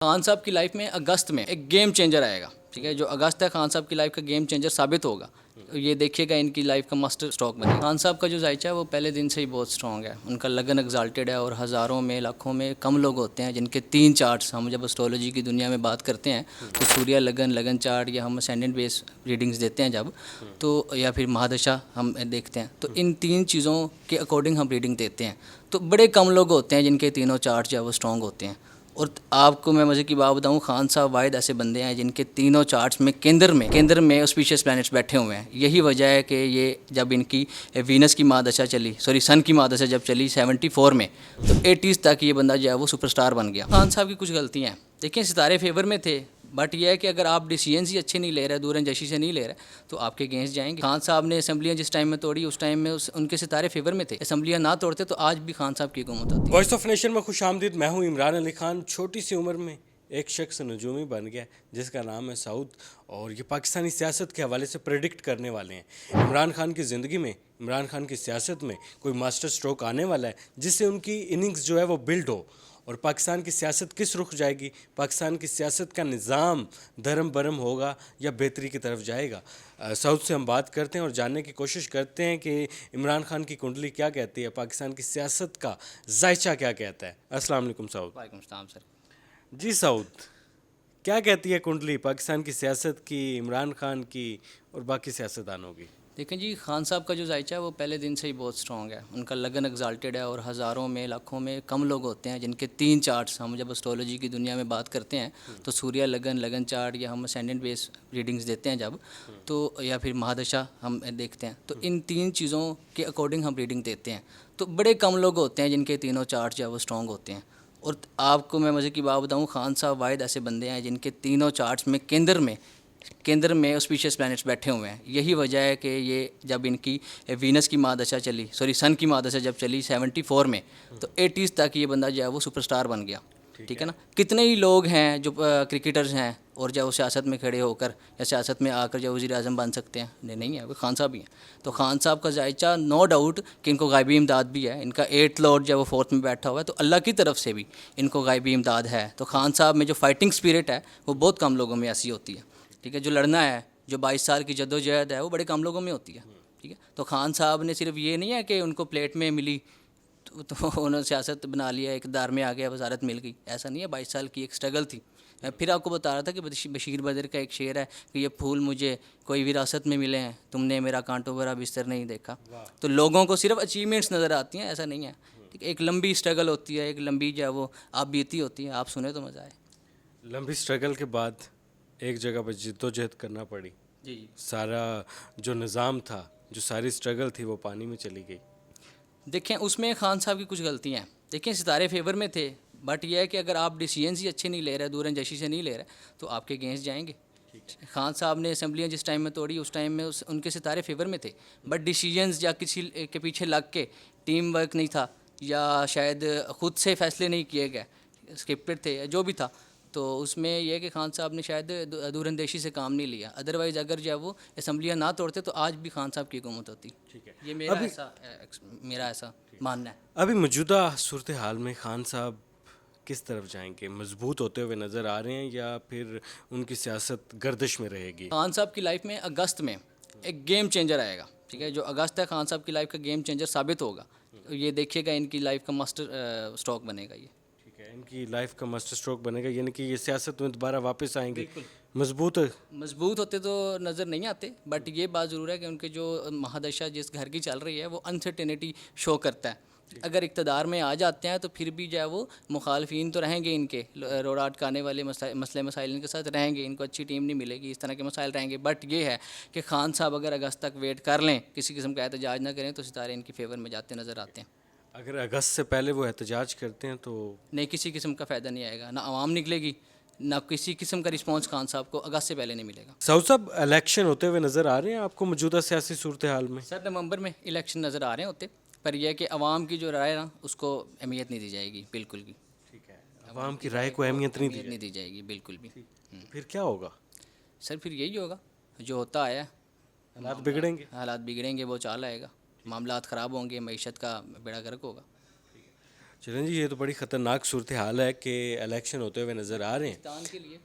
खान साहब की लाइफ में अगस्त में एक गेम चेंजर आएगा, ठीक है। जो अगस्त है खान साहब की लाइफ का गेम चेंजर साबित होगा। ये देखिएगा, इनकी लाइफ का मास्टर स्ट्रोक बनेगा। खान साहब का जो जायचा है वो पहले दिन से ही बहुत स्ट्रॉन्ग है। उनका लगन एग्जाल्टेड है और हज़ारों में लाखों में कम लोग होते हैं जिनके 3 चार्ट्स, हम जब एस्ट्रोलॉजी की दुनिया में बात करते हैं तो सूर्य लगन, लगन चार्ट, या हम असेंडेंट बेस रीडिंग्स देते हैं जब, तो या फिर महादशा हम देखते हैं, तो इन 3 चीज़ों के अकॉर्डिंग हम रीडिंग देते हैं। तो बड़े कम लोग होते हैं जिनके तीनों चार्ट जो है वो स्ट्रॉन्ग होते हैं। और आपको मैं मज़े की बात बताऊं, खान साहब वाहिद ऐसे बंदे हैं जिनके तीनों चार्ट्स में केंद्र में ऑस्पिशियस प्लैनेट्स बैठे हुए हैं। यही वजह है कि ये जब इनकी वीनस की महादशा चली, सन की महादशा जब चली 74 में, तो 80s तक ये बंदा जो है वो सुपरस्टार बन गया। खान साहब की कुछ गलतियाँ हैं, देखिए सितारे फेवर में थे, बट यह है कि अगर आप डिसीजन ही अच्छे नहीं ले रहे, दूरंदेशी से नहीं ले रहे, तो आपके अगेंस्ट जाएंगे। खान साहब ने असम्बलियाँ जिस टाइम में तोड़ी, उस टाइम में उनके सितारे फेवर में थे। असम्बलियाँ ना तोड़ते तो आज भी खान साहब की हुकूमत होती। वॉइस ऑफ नेशन में खुश आमदीद। मैं हूँ इमरान अली खान। छोटी सी उम्र में एक शख्स नजूमी बन गया जिसका नाम है सऊद, और ये पाकिस्तानी सियासत के हवाले से प्रेडिक्ट करने वाले हैं। इमरान खान की ज़िंदगी में, इमरान खान की सियासत में कोई मास्टर स्ट्रोक आने वाला है जिससे उनकी इनिंग्स जो है वो बिल्ड हो। और पाकिस्तान की सियासत किस रुख जाएगी, पाकिस्तान की सियासत का निज़ाम धर्म बरम होगा या बेहतरी की तरफ जाएगा। सऊद से हम बात करते हैं और जानने की कोशिश करते हैं कि इमरान खान की कुंडली क्या कहती है, पाकिस्तान की सियासत का जायचा क्या कहता है। अस्सलाम वालेकुम सऊद। वालेकुम सलाम सर। जी सऊद, क्या कहती है कुंडली पाकिस्तान की सियासत की, इमरान खान की और बाकी सियासतदानों की? देखें जी, खान साहब का जो जायचा है वो पहले दिन से ही बहुत स्ट्रॉन्ग है। उनका लगन एग्जाल्टेड है और हज़ारों में लाखों में कम लोग होते हैं जिनके 3 चार्ट्स, हम जब एस्ट्रोलॉजी की दुनिया में बात करते हैं तो सूर्य लगन, लगन चार्ट, या हम असेंडेंट बेस रीडिंग्स देते हैं जब, तो या फिर महादशा हम देखते हैं, तो इन 3 चीज़ों के अकॉर्डिंग हम रीडिंग देते हैं। तो बड़े कम लोग होते हैं जिनके तीनों चार्ट जो है वो स्ट्रॉन्ग होते हैं। और आपको मैं मज़े की बात बताऊँ, खान साहब वाहिद ऐसे बंदे हैं जिनके तीनों चार्ट्स में केंद्र में ऑस्पिशियस प्लैनेट्स बैठे हुए हैं। यही वजह है कि ये जब इनकी वीनस की महादशा चली, सन की महादशा जब चली 74 में, तो 80s तक ये बंदा जो है वो सुपरस्टार बन गया। ठीक है ना। कितने ही लोग हैं जो क्रिकेटर्स हैं और जो सियासत में खड़े होकर या सियासत में आकर जो वज़ीर आज़म बन सकते हैं, नहीं है, वो खान साहब ही हैं। तो खान साहब का जायचा नो डाउट कि इनको गायबी इमदाद भी है। इनका 8th लॉर्ड जो है वो 4th में बैठा हुआ है, तो अल्लाह की तरफ से भी इनको गायबी इमदाद है। तो खान साहब में जो फाइटिंग स्पिरिट है वो बहुत कम लोगों में ऐसी होती है। ठीक है, जो लड़ना है, जो 22 साल की जद्दोजहद है, वो बड़े कम लोगों में होती है। ठीक है, तो खान साहब ने सिर्फ ये नहीं है कि उनको प्लेट में मिली तो उन्होंने सियासत बना लिया, इक़्तिदार में आ गया, वजारत मिल गई, ऐसा नहीं है। 22 साल की एक स्ट्रगल थी। मैं फिर आपको बता रहा था कि बशीर बदर का एक शेर है कि ये फूल मुझे कोई विरासत में मिले हैं, तुमने मेरा कांटों भरा बिस्तर नहीं देखा। तो लोगों को सिर्फ अचीवमेंट्स नज़र आती हैं, ऐसा नहीं है। ठीक है, एक लंबी स्ट्रगल होती है, एक लंबी जो है वो आप बीती होती है। आप सुने तो मज़ा आए। लंबी स्ट्रगल के बाद एक जगह पर जिद्दोजहद करना पड़ी। जी। सारा जो निज़ाम था, जो सारी स्ट्रगल थी, वो पानी में चली गई। देखें, उसमें खान साहब की कुछ गलतियाँ हैं। देखें, सितारे फेवर में थे, बट यह है कि अगर आप डिसीजन ही अच्छे नहीं ले रहे, दूरंदेशी से नहीं ले रहे, तो आपके अगेंस्ट जाएंगे। खान साहब ने असम्बलियाँ जिस टाइम में तोड़ी, उस टाइम में उनके सितारे फेवर में थे, बट डिसीजंस या किसी के पीछे लग के टीम वर्क नहीं था, या शायद ख़ुद से फैसले नहीं किए गए, स्क्रिप्टेड थे, या जो भी था, तो उसमें यह है कि खान साहब ने शायद दूरंदेशी से काम नहीं लिया। अदरवाइज़ अगर जो है वो असम्बलियाँ ना तोड़ते तो आज भी खान साहब की हुकूमत होती। ठीक है, ये मेरा ऐसा मानना है। अभी मौजूदा सूरत हाल में खान साहब किस तरफ जाएंगे? मजबूत होते हुए नज़र आ रहे हैं या फिर उनकी सियासत गर्दिश में रहेगी? खान साहब की लाइफ में अगस्त में एक गेम चेंजर आएगा। ठीक है, जो अगस्त है खान साहब की लाइफ का गेम चेंजर साबित होगा। ये देखिएगा, इनकी लाइफ का मास्टर स्ट्रोक बनेगा ये। ठीक है, इनकी लाइफ का मास्टर स्ट्रोक बनेगा, यानी कि ये सियासत में दोबारा वापस आएंगे। मजबूत मजबूत होते तो नज़र नहीं आते, बट ये बात ज़रूर है कि उनके जो महादशा जिस घर की चल रही है वो अनसर्टेनिटी शो करता है। अगर इक़्तिदार में आ जाते हैं तो फिर भी जो है वो मुखालफिन तो रहेंगे, इनके रोड़ा अटकाने वाले मसले मसाइल इनके साथ रहेंगे, इनको अच्छी टीम नहीं मिलेगी, इस तरह के मसाइल रहेंगे। बट ये है कि खान साहब अगर अगस्त तक वेट कर लें, किसी किस्म का एहतजाज ना करें, तो सितारे इनकी फेवर में जाते नज़र आते हैं। अगर अगस्त से पहले वो एहतजाज करते हैं तो नहीं, किसी किस्म का फ़ायदा नहीं आएगा, ना आवाम निकलेगी, ना किसी किस्म का रिस्पॉन्स खान साहब को अगस्त से पहले नहीं मिलेगा। सऊद साहब, इलेक्शन होते हुए नज़र आ रहे हैं आपको मौजूदा सियासी सूरत हाल में? सर, नवंबर में इलेक्शन नज़र आ रहे हैं होते, पर यह कि अवाम की जो राय है ना, उसको अहमियत नहीं दी जाएगी बिल्कुल भी। ठीक है, अवाम की राय को अहमियत नहीं दी जाएगी बिल्कुल भी। फिर क्या होगा? सर, फिर यही होगा जो होता आया है। हालात बिगड़ेंगे। हालात बिगड़ेंगे, वो चाल आएगा, मामलात ख़राब होंगे, मईशत का बेड़ा गर्क होगा। चलें जी, ये तो बड़ी ख़तरनाक सूरत हाल है कि इलेक्शन होते हुए नज़र आ रहे हैं। पाकिस्तान के लिए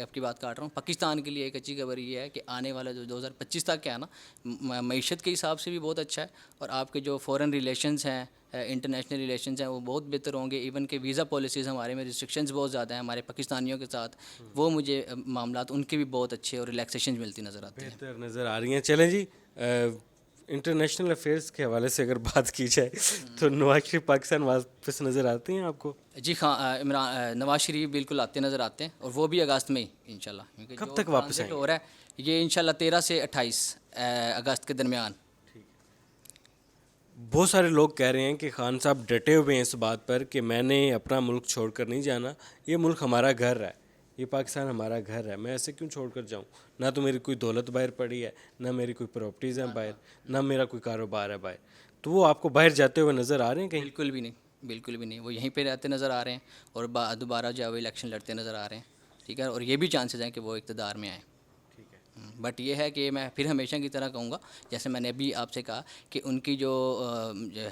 आपकी बात काट रहा हूँ। पाकिस्तान के लिए एक अच्छी खबर ये है कि आने वाला जो 2025 तक है ना, मईशत के हिसाब से भी बहुत अच्छा है, और आपके जो फ़ॉरेन रिलेशंस हैं, इंटरनेशनल रिलेशंस हैं, वो बहुत बेहतर होंगे। इवन के वीज़ा पॉलिसीज़ हमारे में रिस्ट्रिक्शंस बहुत ज़्यादा हैं हमारे पाकिस्तानियों के साथ, वो मुझे मामलात उनके भी बहुत अच्छे और रिलैक्सेशन मिलती नज़र आती है। बेहतर नज़र आ रही हैं। चलें जी, इंटरनेशनल अफेयर्स के हवाले से अगर बात की जाए तो नवाज शरीफ पाकिस्तान वापस नज़र आते हैं आपको? जी हाँ, नवाज शरीफ बिल्कुल आते नज़र आते हैं, और वो भी अगस्त में ही इंशाल्लाह, क्योंकि कब जो तक वापस ट्रांजिट आएंगे? हो रहा है ये इंशाल्लाह 13 से 28 अगस्त के दरमियान। बहुत सारे लोग कह रहे हैं कि खान साहब डटे हुए हैं इस बात पर कि मैंने अपना मुल्क छोड़कर नहीं जाना, ये मुल्क हमारा घर है, ये पाकिस्तान हमारा घर है, मैं ऐसे क्यों छोड़कर जाऊं? ना तो मेरी कोई दौलत बाहर पड़ी है, ना मेरी कोई प्रॉपर्टीज़ हैं बाहर, ना मेरा कोई कारोबार है बाहर। तो वो आपको बाहर जाते हुए नज़र आ रहे हैं कहीं? बिल्कुल भी नहीं, बिल्कुल भी नहीं। वो यहीं पे रहते नज़र आ रहे हैं, और दोबारा जो है वो इलेक्शन लड़ते नज़र आ रहे हैं, ठीक है। और ये भी चांसेस हैं कि वो इक़्तिदार में आएँ। बट ये है कि मैं फिर हमेशा की तरह कहूँगा, जैसे मैंने अभी आपसे कहा कि उनकी जो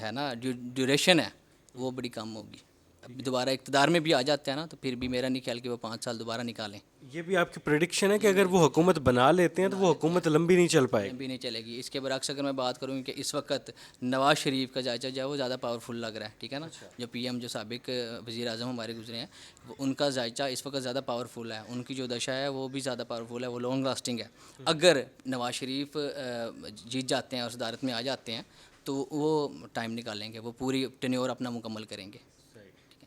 है ना ड्यूरेशन है वो बड़ी कम होगी। अब दोबारा इक़्तिदार में भी आ जाते हैं ना, तो फिर भी मेरा नहीं ख्याल कि वो 5 साल दोबारा निकालें। ये भी आपकी प्रेडिक्शन है कि अगर वो हुकूमत बना लेते हैं तो वो हुकूमत लंबी नहीं चल पाएगी? भी नहीं चलेगी। इसके बरक्स अगर मैं बात करूँ कि इस वक्त नवाज़ शरीफ का जायजा जो है वो ज़्यादा पावरफुल लग रहा है, ठीक है ना। जो पीएम जो साबिक वज़ीर आज़म हमारे गुजरे हैं, उनका जायजा इस वक्त ज़्यादा पावरफुल है, उनकी जो दशा है वो भी ज़्यादा पावरफुल है, वो लॉन्ग लास्टिंग है। अगर नवाज़ शरीफ जीत जाते हैं और सदारत में आ जाते हैं तो वो टाइम निकालेंगे, वो पूरी टेन्योर अपना मुकम्मल करेंगे।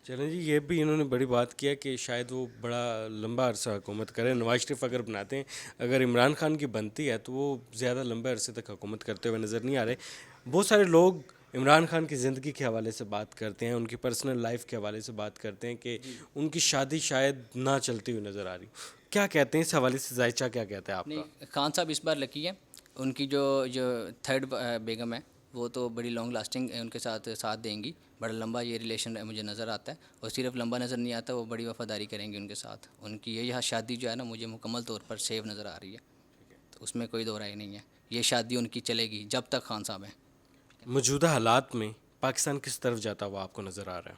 चलें जी, ये भी इन्होंने बड़ी बात किया कि शायद वो बड़ा लंबा अरसा हुकूमत करें। नवाज शरीफ अगर बनाते हैं, अगर इमरान खान की बनती है तो वो ज़्यादा लंबे अरसे तक हुकूमत करते हुए नज़र नहीं आ रहे। बहुत सारे लोग इमरान खान की ज़िंदगी के हवाले से बात करते हैं, उनकी पर्सनल लाइफ के हवाले से बात करते हैं कि उनकी शादी शायद ना चलती हुई नज़र आ रही। क्या कहते हैं इस हवाले से? जायचा क्या कहता है आपका? नहीं, खान साहब इस बार लकी है। उनकी जो जो थर्ड बेगम है वो तो बड़ी लॉन्ग लास्टिंग उनके साथ साथ देंगी, बड़ा लंबा ये रिलेशन मुझे नज़र आता है। और सिर्फ लंबा नज़र नहीं आता, वो बड़ी वफादारी करेंगी उनके साथ। उनकी ये यहाँ शादी जो है ना, मुझे मुकम्मल तौर पर सेफ नज़र आ रही है, तो उसमें कोई दो राय नहीं है। ये शादी उनकी चलेगी जब तक खान साहब हैं। मौजूदा हालात में पाकिस्तान किस तरफ जाता हुआ आपको नज़र आ रहा है?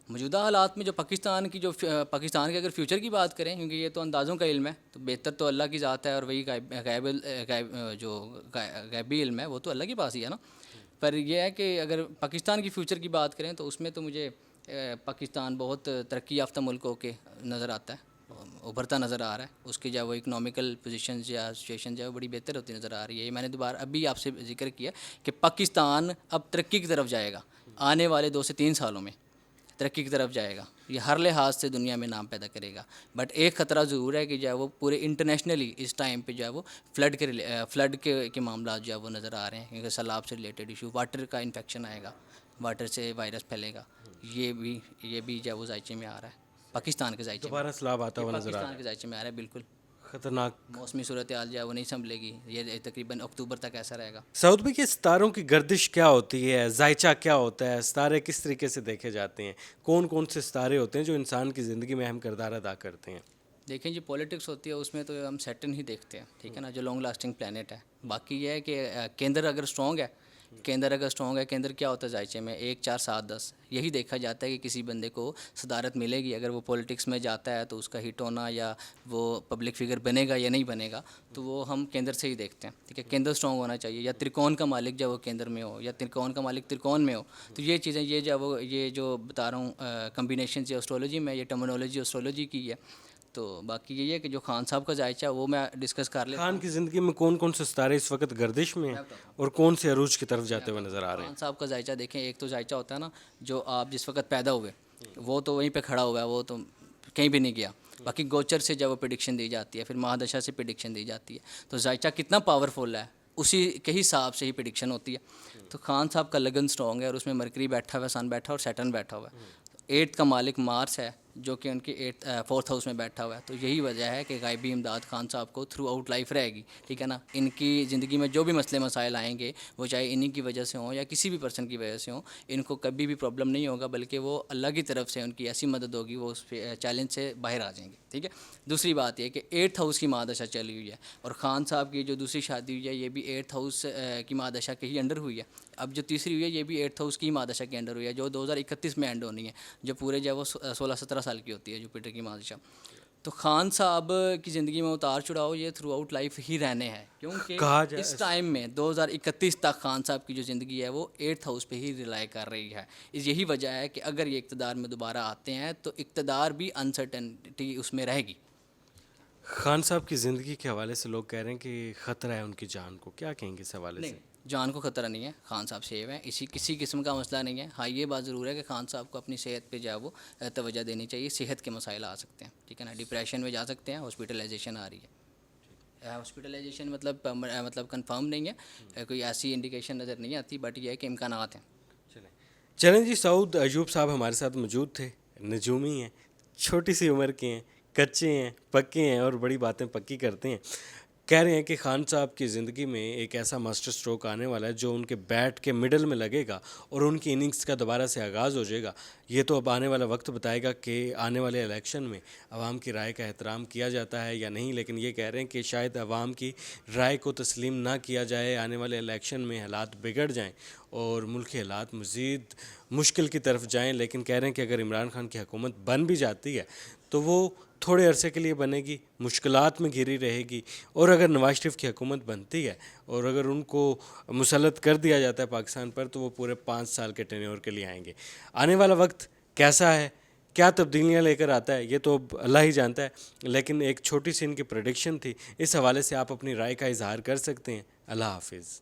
मौजूदा हालात में जो पाकिस्तान की पाकिस्तान के अगर फ्यूचर की बात करें, क्योंकि ये तो अंदाज़ों का इल्म है, तो बेहतर तो अल्लाह की ज़ात है, और वही गैबी इल्म है वो तो अल्लाह के पास ही है ना। पर यह है कि अगर पाकिस्तान की फ़्यूचर की बात करें तो उसमें तो मुझे पाकिस्तान बहुत तरक्की याफ्ता मुल्क होके नज़र आता है, उभरता नज़र आ रहा है। उसकी जो वो इकनॉमिकल पोजीशन या सिचुएशन जो है वो बड़ी बेहतर होती नज़र आ रही है। ये मैंने दोबारा अभी आपसे जिक्र किया कि पाकिस्तान अब तरक्की की तरफ जाएगा, आने वाले 2 से 3 सालों में तरक्की की तरफ जाएगा। ये हर लिहाज से दुनिया में नाम पैदा करेगा। बट एक ख़तरा ज़रूर है कि जो है वो पूरे इंटरनेशनली इस टाइम पे जो है वो फ्लड के मामला जो है वो नज़र आ रहे हैं, क्योंकि सैलाब से रिलेटेड इशू, वाटर का इन्फेक्शन आएगा, वाटर से वायरस फैलेगा। ये भी जो है वो जायचे में आ रहा है, पाकिस्तान के जायचे में, दोबारा सैलाब आता हुआ नज़र आ रहा पाकिस्तान के जायचे में आ रहा है। बिल्कुल खतरनाक। मौसमी सूरत हाल जो है वो नहीं संभलेगी, ये तकरीबन अक्टूबर तक ऐसा रहेगा। सऊद भाई, के सितारों की गर्दिश क्या होती है? जायचा क्या होता है? सितारे किस तरीके से देखे जाते हैं? कौन कौन से सितारे होते हैं जो इंसान की ज़िंदगी में अहम किरदार अदा करते हैं? देखें जी, पॉलिटिक्स होती है उसमें तो हम सैटर्न ही देखते हैं, ठीक है ना, जो लॉन्ग लास्टिंग प्लेनेट है। बाकी ये है कि केंद्र अगर स्ट्रॉन्ग है, केंद्र क्या होता है जायचे में 1 4 7 10, यही देखा जाता है कि किसी बंदे को सदारत मिलेगी। अगर वो पॉलिटिक्स में जाता है तो उसका हिट होना या वो पब्लिक फिगर बनेगा या नहीं बनेगा, तो वो हम केंद्र से ही देखते हैं, ठीक है। केंद्र स्ट्रॉन्ग होना चाहिए, या त्रिकोण का मालिक जो वो केंद्र में हो, या त्रिकोण का मालिक त्रिकोण में हो। तो ये चीज़ें, ये जो बता रहा हूँ कम्बिनेशन से एस्ट्रोलॉजी में, ये टर्मिनोलॉजी एस्ट्रोलॉजी की है। तो बाकी यही है कि जो खान साहब का जायचा है वो मैं डिस्कस कर लेता खान हूँ। की ज़िंदगी में कौन कौन से सितारे इस वक्त गर्दिश में हैं और कौन से अरूज की तरफ जाते हुए नज़र आ रहे हैं? खान साहब का जायचा देखें, एक तो जायचा होता है ना, जो आप जिस वक्त पैदा हुए वो तो वहीं पे खड़ा हुआ है, वो तो कहीं भी नहीं गया। बाकी गोचर से जब वो प्रेडिक्शन दी जाती है, फिर महादशा से प्रेडिक्शन दी जाती है, तो जायचा कितना पावरफुल है उसी के हिसाब से ही प्रेडिक्शन होती है। तो खान साहब का लगन स्ट्रॉन्ग है, और उसमें मरकरी बैठा हुआ है, सन बैठा और सैटर्न बैठा हुआ है। 8th का मालिक मार्स है, जो कि उनके 4th हाउस में बैठा हुआ है। तो यही वजह है कि गायबी इमदाद खान साहब को थ्रू आउट लाइफ रहेगी, ठीक है ना। इनकी ज़िंदगी में जो भी मसले मसाइल आएंगे, वो चाहे इन्हीं की वजह से हों या किसी भी पर्सन की वजह से हों, इनको कभी भी प्रॉब्लम नहीं होगा, बल्कि वो अल्लाह की तरफ से उनकी ऐसी मदद होगी, वो उस चैलेंज से बाहर आ जाएंगे। ठीक है। दूसरी बात ये कि 8th हाउस की महादशा चली हुई है और ख़ान साहब की जो दूसरी शादी हुई है ये भी 8th हाउस की महादशा के ही अंडर हुई है। अब जो तीसरी हुई है ये भी 8th हाउस की महादशा के अंडर हुई है, जो 2031 में एंड होनी है, जो पूरे जो है वो 16-17 साल की होती है जुपिटर की महादशा। तो ख़ान साहब की ज़िंदगी में उतार चढ़ाव ये थ्रू आउट लाइफ ही रहने हैं, क्योंकि कहा जाए इस टाइम में 2031 तक ख़ान साहब की जो ज़िंदगी है वो 8th हाउस पे ही रिलाई कर रही है। यही वजह है कि अगर ये इक़्तिदार में दोबारा आते हैं तो इक़्तिदार भी अनसर्टेनिटी उसमें रहेगी। खान साहब की ज़िंदगी के हवाले से लोग कह रहे हैं कि ख़तरा है उनकी जान को, क्या कहेंगे इस हवाले नहीं, से? जान को ख़तरा नहीं है, ख़ान साहब सेव हैं, इसी किसी किस्म का मसला नहीं है। हाँ, ये बात ज़रूर है कि ख़ान साहब को अपनी सेहत पे जो है वो तवज्जो देनी चाहिए। सेहत के मसाइल आ सकते हैं, ठीक है ना, डिप्रेशन में जा सकते हैं, हॉस्पिटलाइजेशन आ रही है। हॉस्पिटलाइजेशन मतलब कंफर्म नहीं है, कोई ऐसी इंडिकेशन नज़र नहीं आती, बट ये है कि इम्कानात हैं। चलें जी, सऊद अयूब साहब हमारे साथ मौजूद थे, नजूमी हैं, छोटी सी उम्र के हैं, कच्चे हैं, पक्के हैं और बड़ी बातें पक्की करते हैं। कह रहे हैं कि खान साहब की ज़िंदगी में एक ऐसा मास्टर स्ट्रोक आने वाला है जो उनके बैट के मिडल में लगेगा और उनकी इनिंग्स का दोबारा से आगाज़ हो जाएगा। ये तो अब आने वाला वक्त बताएगा कि आने वाले इलेक्शन में अवाम की राय का एहतराम किया जाता है या नहीं, लेकिन ये कह रहे हैं कि शायद अवाम की राय को तस्लीम ना किया जाए, आने वाले इलेक्शन में हालात बिगड़ जाएँ और मुल्क के हालात मज़ीद मुश्किल की तरफ जाएँ। लेकिन कह रहे हैं कि अगर इमरान खान की हुकूमत बन भी जाती है तो वो थोड़े अरसे के लिए बनेगी, मुश्किलात में घिरी रहेगी, और अगर नवाज शरीफ की हुकूमत बनती है और अगर उनको मुसल्लत कर दिया जाता है पाकिस्तान पर तो वो पूरे 5 साल के टेन्योर के लिए आएंगे। आने वाला वक्त कैसा है, क्या तब्दीलियाँ लेकर आता है, ये तो अब अल्लाह ही जानता है, लेकिन एक छोटी सी इनकी प्रेडिक्शन थी। इस हवाले से आप अपनी राय का इजहार कर सकते हैं। अल्लाह हाफिज़।